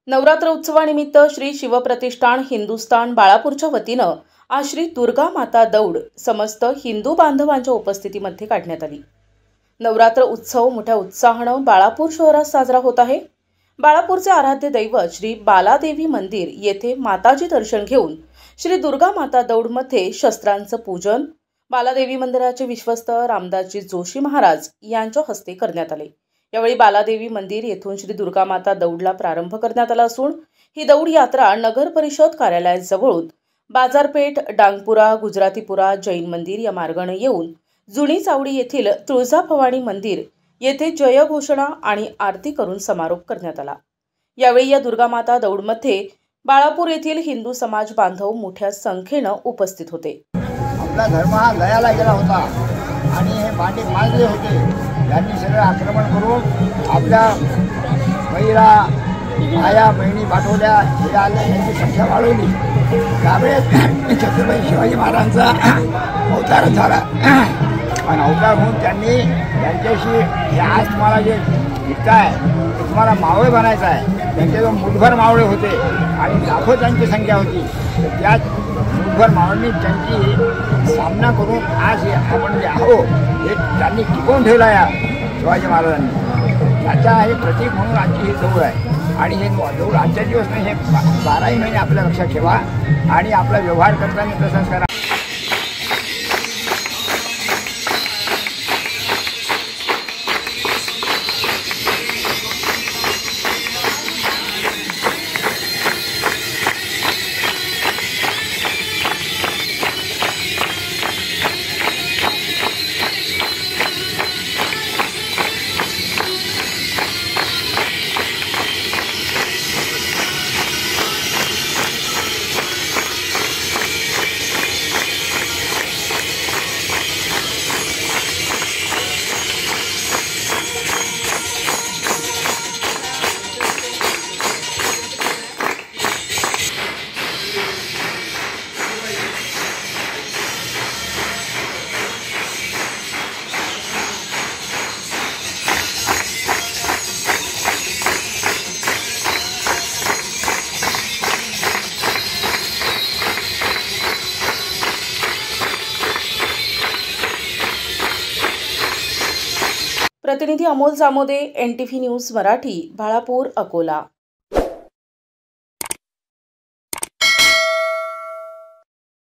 नवरात्र उत्सवानिमित्त श्री शिवप्रतिष्ठान हिंदुस्थान बाळापूरच्या वतीनं आज श्री दुर्गा माता दौड समस्त हिंदू बांधवांच्या उपस्थितीमध्ये काढण्यात आली। नवरात्र उत्सव मोठ्या उत्साहानं बाळापूर शहरात साजरा होत आहे। बाळापूरचे आराध्य दैवत श्री बालादेवी मंदिर येथे माताजी दर्शन घेऊन श्री दुर्गा माता दौडमध्ये शस्त्रांचं पूजन बालादेवी मंदिराचे विश्वस्त रामदासजी जोशी महाराज यांच्या हस्ते करण्यात आले। यावेळी बालादेवी मंदिर येथून श्री दुर्गा माता दौडला प्रारंभ करण्यात आला असून ही दौड यात्रा नगर परिषद कार्यालयाजवळून बाजारपेठ, डांगपुरा, गुजरातीपुरा, जैन मंदिर या मार्गाने येऊन जुनी चावडी येथील तुळजाभवानी मंदिर येथे जयघोषणा आणि आरती करून समारोप करण्यात आला। यावेळी या दुर्गा माता दौडमध्ये बाळापूर येथील हिंदू समाज बांधव मोठ्या संख्येने उपस्थित होते। आपला धर्म हा लयाला गेला होता आणि हे भांडे माजले होते। यांनी सगळं आक्रमण करून आपल्या महिला आया बहिणी पाठवल्या, हे आले, यांची संख्या वाढवली। त्यावेळेस छत्रपती शिवाजी महाराजांचा अवतार झाला आणि अवतार म्हणून त्यांनी त्यांच्याशी हे आज तुम्हाला जे दिसताय ते तुम्हाला मावळे बनायचं आहे। त्यांच्याजवळ मुठभर मावळे होते आणि लाखो त्यांची संख्या होती। तर त्याच मुठभर मावळ्यांनी त्यांची सामना करून आज आपण जे आहोत हे त्यांनी टिकवून ठेवलं आहे शिवाजी महाराजांनी। त्याचा हे प्रतीक म्हणून आजची ही दौड आहे आणि हे दौड आजच्या दिवस नाही, हे 12ही महिने आपल्या लक्षात ठेवा आणि आपला व्यवहार करताना तसंच करा। प्रतिनिधी अमोल जामोदे, NTV न्यूज मराठी, बाळापूर, अकोला।